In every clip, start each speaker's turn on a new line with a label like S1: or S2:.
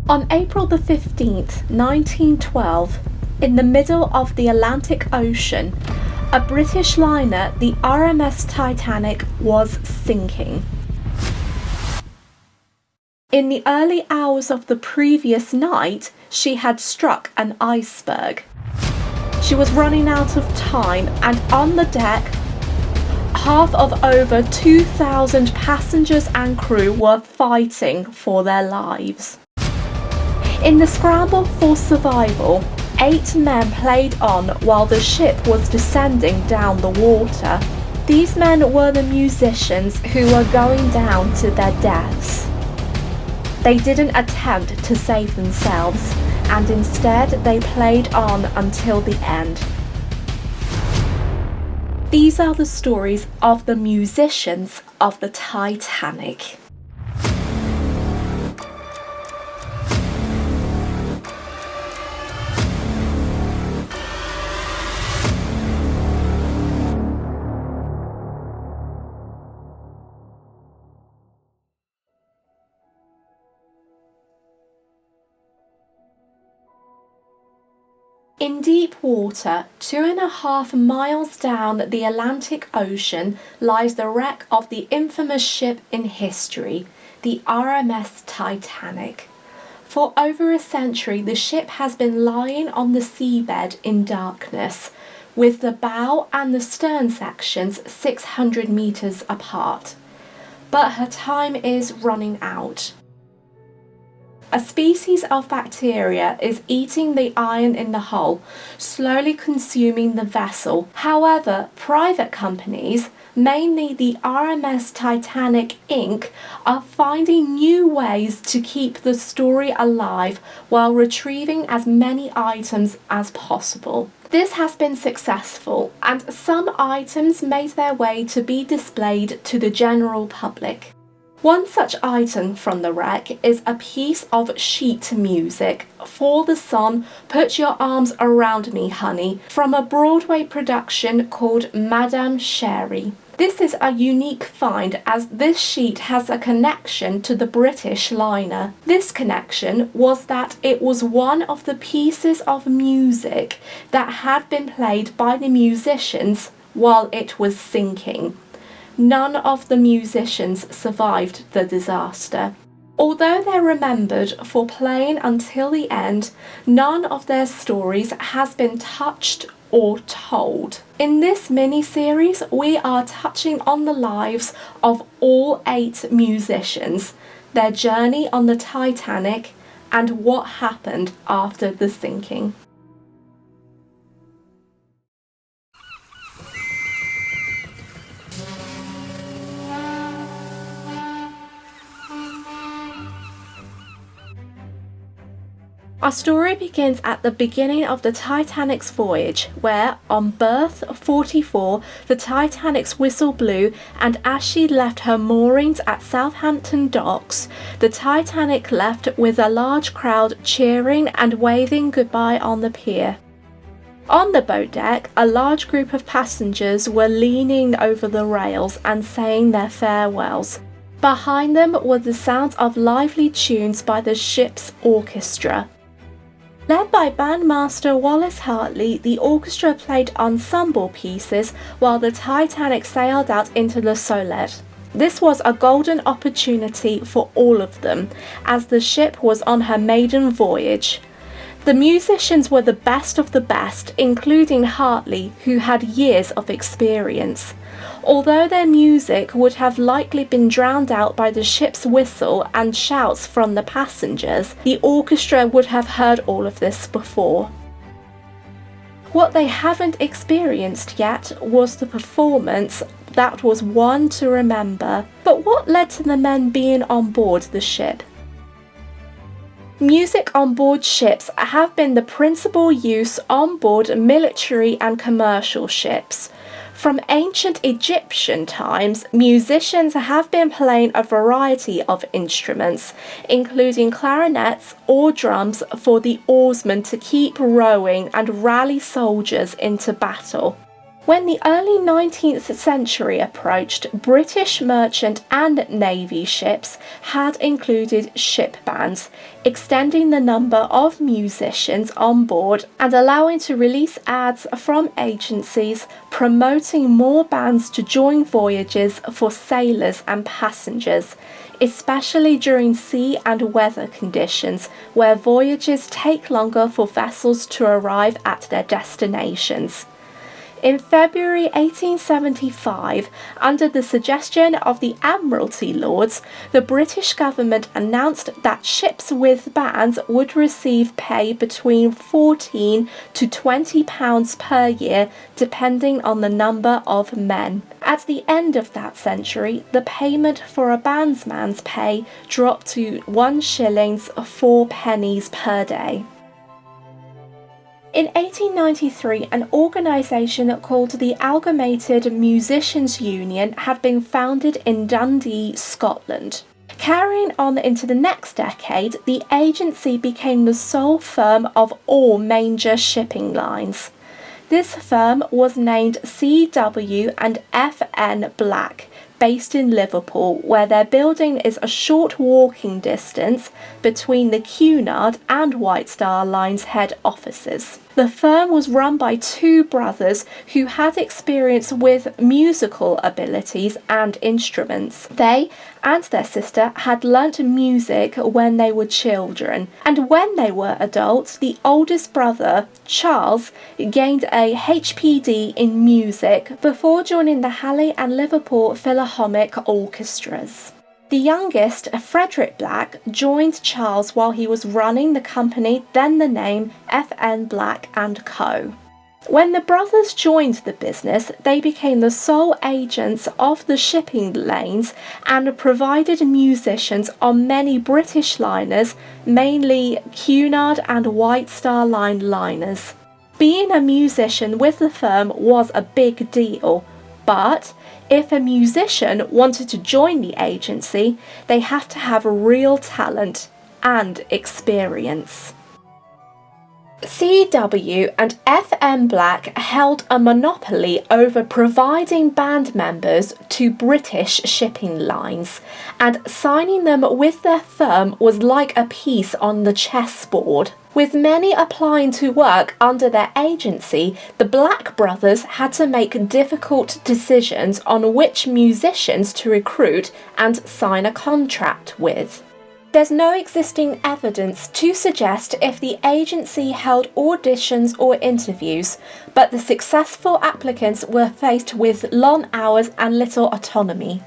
S1: On April the 15th, 1912, in the middle of the Atlantic Ocean, a British liner, the RMS Titanic, was sinking. In the early hours of the previous night, she had struck an iceberg. She was running out of time, and on the deck, half of over 2,000 passengers and crew were fighting for their lives. In the scramble for survival, 8 men played on while the ship was descending down the water. These men were the musicians who were going down to their deaths. They didn't attempt to save themselves, and instead they played on until the end. These are the stories of the musicians of the Titanic. In deep water, 2.5 miles down the Atlantic Ocean, lies the wreck of the infamous ship in history, the RMS Titanic. For over a century, the ship has been lying on the seabed in darkness, with the bow and the stern sections 600 meters apart. But her time is running out. A species of bacteria is eating the iron in the hull, slowly consuming the vessel. However, private companies, mainly the RMS Titanic Inc., are finding new ways to keep the story alive while retrieving as many items as possible. This has been successful, and some items made their way to be displayed to the general public. One such item from the wreck is a piece of sheet music for the song Put Your Arms Around Me Honey from a Broadway production called Madame Sherry. This is a unique find as this sheet has a connection to the British liner. This connection was that it was one of the pieces of music that had been played by the musicians while it was sinking. None of the musicians survived the disaster. Although they're remembered for playing until the end, none of their stories has been touched or told. In this mini-series, we are touching on the lives of all 8 musicians, their journey on the Titanic, and what happened after the sinking. Our story begins at the beginning of the Titanic's voyage, where, on berth 44, the Titanic's whistle blew, and as she left her moorings at Southampton docks, the Titanic left with a large crowd cheering and waving goodbye on the pier. On the boat deck, a large group of passengers were leaning over the rails and saying their farewells. Behind them were the sounds of lively tunes by the ship's orchestra. Led by bandmaster Wallace Hartley, the orchestra played ensemble pieces while the Titanic sailed out into the Solent. This was a golden opportunity for all of them, as the ship was on her maiden voyage. The musicians were the best of the best, including Hartley, who had years of experience. Although their music would have likely been drowned out by the ship's whistle and shouts from the passengers, the orchestra would have heard all of this before. What they haven't experienced yet was the performance that was one to remember. But what led to the men being on board the ship? Music on board ships have been the principal use on board military and commercial ships. From ancient Egyptian times, musicians have been playing a variety of instruments, including clarinets or drums for the oarsmen to keep rowing and rally soldiers into battle. When the early 19th century approached, British merchant and navy ships had included ship bands, extending the number of musicians on board and allowing to release ads from agencies promoting more bands to join voyages for sailors and passengers, especially during sea and weather conditions where voyages take longer for vessels to arrive at their destinations. In February 1875, under the suggestion of the Admiralty Lords, the British government announced that ships with bands would receive pay between £14 to £20 per year, depending on the number of men. At the end of that century, the payment for a bandsman's pay dropped to 1 shilling 4 pennies per day. In 1893, an organisation called the Amalgamated Musicians' Union had been founded in Dundee, Scotland. Carrying on into the next decade, the agency became the sole firm of all major shipping lines. This firm was named C.W. and F.N. Black, based in Liverpool, where their building is a short walking distance between the Cunard and White Star Line's head offices. The firm was run by two brothers who had experience with musical abilities and instruments. They and their sister had learnt music when they were children, and when they were adults, the oldest brother, Charles, gained a HPD in music before joining the Halle and Liverpool Philharmonic orchestras. The youngest, Frederick Black, joined Charles while he was running the company, then the name F.N. Black & Co. When the brothers joined the business, they became the sole agents of the shipping lanes and provided musicians on many British liners, mainly Cunard and White Star Line liners. Being a musician with the firm was a big deal, but if a musician wanted to join the agency, they have to have real talent and experience. C.W. and F.M. Black held a monopoly over providing band members to British shipping lines, and signing them with their firm was like a piece on the chessboard. With many applying to work under their agency, the Black brothers had to make difficult decisions on which musicians to recruit and sign a contract with. There's no existing evidence to suggest if the agency held auditions or interviews, but the successful applicants were faced with long hours and little autonomy.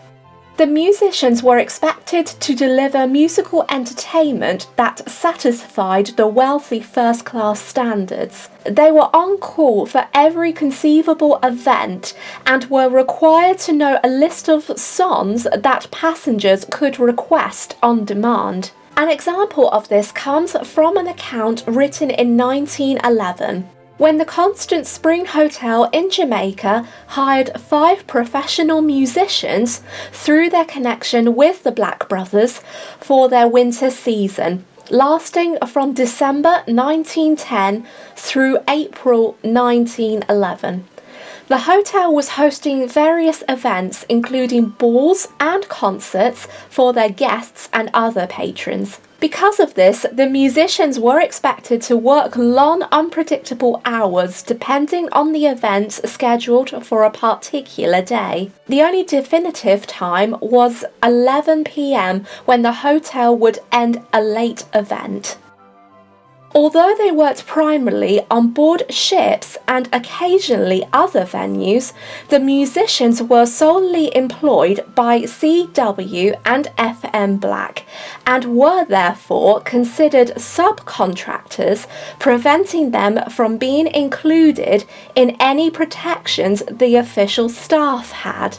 S1: The musicians were expected to deliver musical entertainment that satisfied the wealthy first-class standards. They were on call for every conceivable event and were required to know a list of songs that passengers could request on demand. An example of this comes from an account written in 1911. When the Constant Spring Hotel in Jamaica hired 5 professional musicians through their connection with the Black brothers for their winter season, lasting from December 1910 through April 1911. The hotel was hosting various events, including balls and concerts for their guests and other patrons. Because of this, the musicians were expected to work long, unpredictable hours depending on the events scheduled for a particular day. The only definitive time was 11 p.m. when the hotel would end a late event. Although they worked primarily on board ships and occasionally other venues, the musicians were solely employed by C.W. and F.M. Black and were therefore considered subcontractors, preventing them from being included in any protections the official staff had.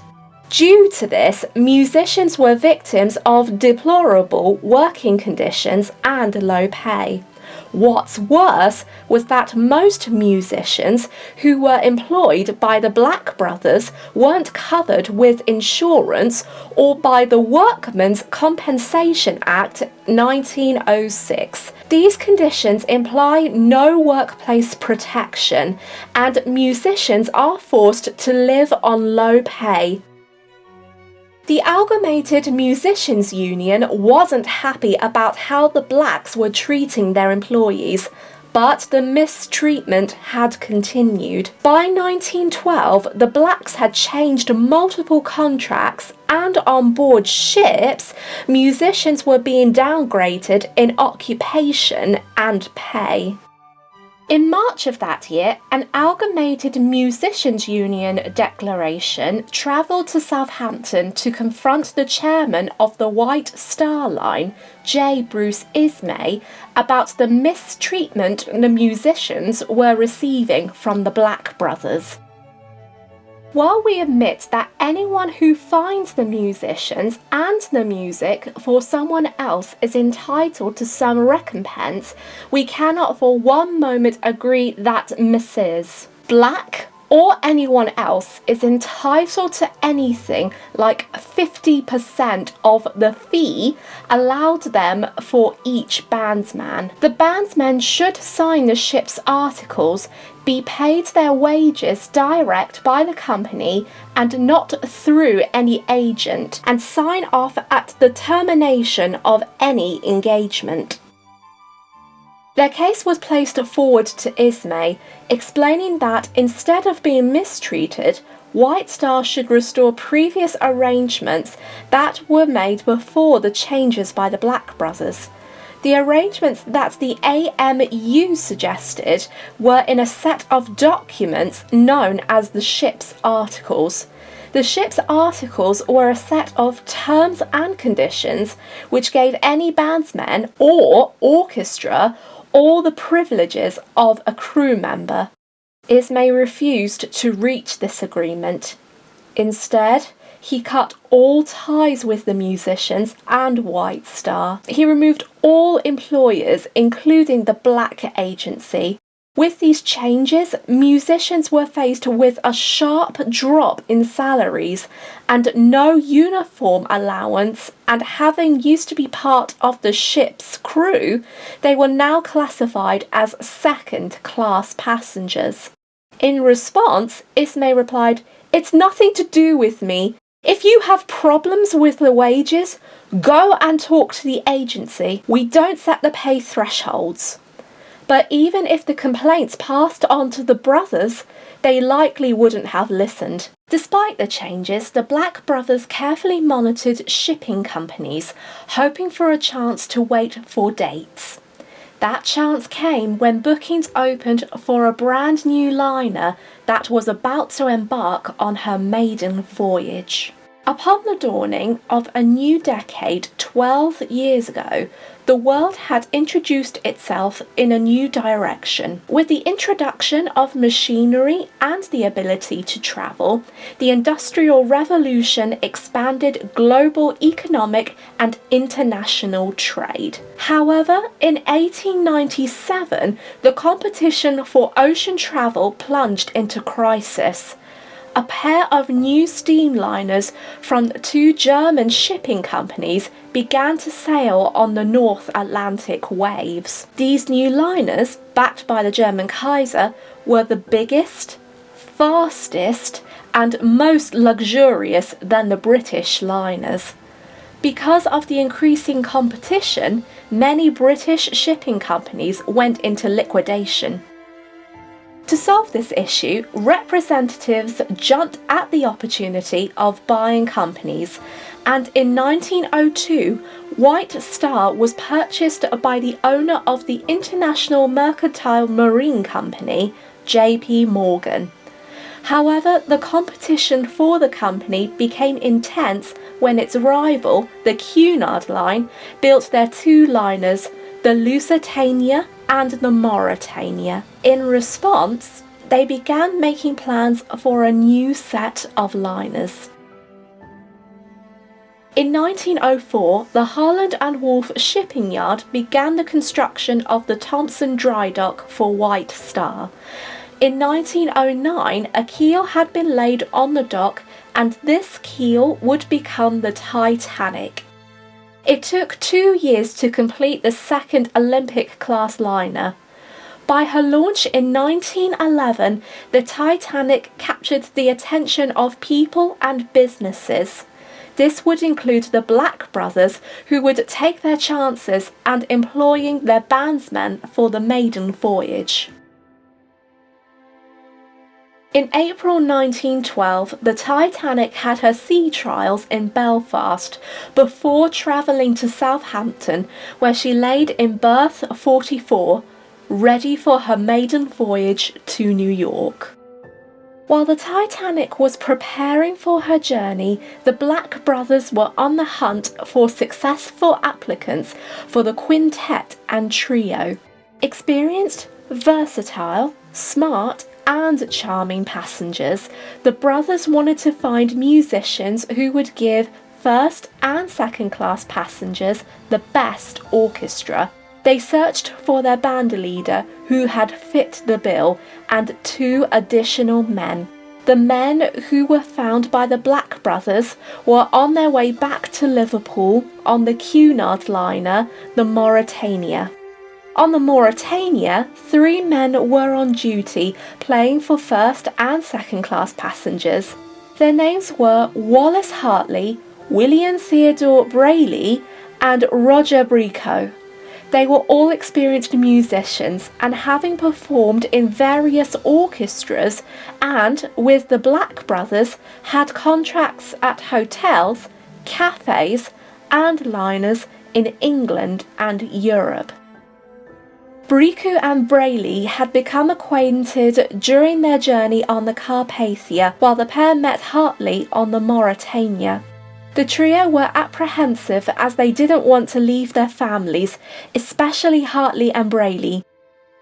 S1: Due to this, musicians were victims of deplorable working conditions and low pay. What's worse was that most musicians who were employed by the Black brothers weren't covered with insurance or by the Workmen's Compensation Act 1906. These conditions imply no workplace protection, and musicians are forced to live on low pay. The Amalgamated Musicians Union wasn't happy about how the blacks were treating their employees, but the mistreatment had continued. By 1912, the blacks had changed multiple contracts, and on board ships, musicians were being downgraded in occupation and pay. In March of that year, an Amalgamated Musicians Union declaration travelled to Southampton to confront the chairman of the White Star Line, J. Bruce Ismay, about the mistreatment the musicians were receiving from the Black Brothers. While we admit that anyone who finds the musicians and the music for someone else is entitled to some recompense, we cannot for one moment agree that Mrs. Black or anyone else is entitled to anything like 50% of the fee allowed them for each bandsman. The bandsmen should sign the ship's articles, be paid their wages direct by the company and not through any agent, and sign off at the termination of any engagement. Their case was placed forward to Ismay, explaining that instead of being mistreated, White Star should restore previous arrangements that were made before the changes by the Black Brothers. The arrangements that the AMU suggested were in a set of documents known as the ship's articles. The ship's articles were a set of terms and conditions which gave any bandsman or orchestra all the privileges of a crew member. Ismay refused to reach this agreement. Instead, he cut all ties with the musicians and White Star. He removed all employers, including the Black Agency. With these changes, musicians were faced with a sharp drop in salaries and no uniform allowance, and having used to be part of the ship's crew, they were now classified as second-class passengers. In response, Ismay replied, "It's nothing to do with me. If you have problems with the wages, go and talk to the agency. We don't set the pay thresholds." But even if the complaints passed on to the brothers, they likely wouldn't have listened. Despite the changes, the Black Brothers carefully monitored shipping companies, hoping for a chance to wait for dates. That chance came when bookings opened for a brand new liner that was about to embark on her maiden voyage. Upon the dawning of a new decade 12 years ago, the world had introduced itself in a new direction. With the introduction of machinery and the ability to travel, the Industrial Revolution expanded global economic and international trade. However, in 1897, the competition for ocean travel plunged into crisis. A pair of new steamliners from two German shipping companies began to sail on the North Atlantic waves. These new liners, backed by the German Kaiser, were the biggest, fastest, and most luxurious than the British liners. Because of the increasing competition, many British shipping companies went into liquidation. To solve this issue, representatives jumped at the opportunity of buying companies, and in 1902, White Star was purchased by the owner of the International Mercantile Marine Company, J.P. Morgan. However, the competition for the company became intense when its rival, the Cunard Line, built their two liners, the Lusitania and the Mauretania. In response, they began making plans for a new set of liners. In 1904, the Harland and Wolff shipping yard began the construction of the Thompson dry dock for White Star. In 1909, a keel had been laid on the dock, and this keel would become the Titanic. It took 2 years to complete the second Olympic-class liner. By her launch in 1911, the Titanic captured the attention of people and businesses. This would include the Black brothers, who would take their chances and employing their bandsmen for the maiden voyage. In April 1912, the Titanic had her sea trials in Belfast before travelling to Southampton, where she laid in berth 44, ready for her maiden voyage to New York. While the Titanic was preparing for her journey, the Black brothers were on the hunt for successful applicants for the quintet and trio. Experienced, versatile, smart, and charming passengers, the brothers wanted to find musicians who would give first and second class passengers the best orchestra. They searched for their band leader, who had fit the bill, and 2 additional men. The men who were found by the Black brothers were on their way back to Liverpool on the Cunard liner, the Mauretania. On the Mauretania, 3 men were on duty playing for first and second class passengers. Their names were Wallace Hartley, William Theodore Brayley, and Roger Brico. They were all experienced musicians and having performed in various orchestras and, with the Black brothers, had contracts at hotels, cafes and liners in England and Europe. Brico and Brayley had become acquainted during their journey on the Carpathia, while the pair met Hartley on the Mauretania. The trio were apprehensive as they didn't want to leave their families, especially Hartley and Brayley.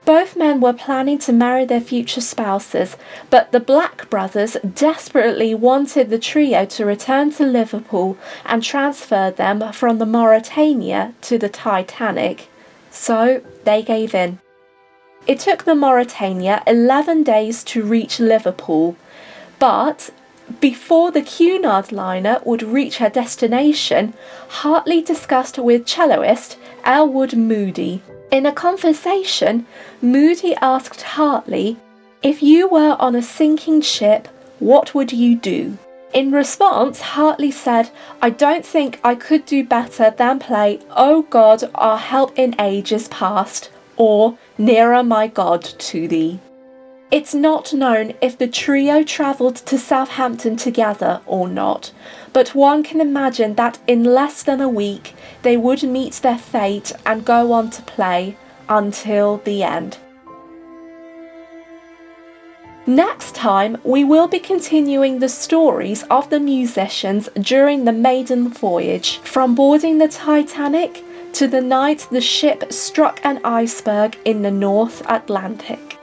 S1: Both men were planning to marry their future spouses, but the Black brothers desperately wanted the trio to return to Liverpool and transfer them from the Mauretania to the Titanic. So they gave in. It took the Mauretania 11 days to reach Liverpool, but before the Cunard liner would reach her destination, Hartley discussed with celloist Elwood Moody. In a conversation, Moody asked Hartley, "If you were on a sinking ship, what would you do?" In response, Hartley said, "I don't think I could do better than play 'O God, our help in ages past' or 'Nearer my God to thee.'" It's not known if the trio travelled to Southampton together or not, but one can imagine that in less than a week they would meet their fate and go on to play until the end. Next time, we will be continuing the stories of the musicians during the maiden voyage, from boarding the Titanic to the night the ship struck an iceberg in the North Atlantic.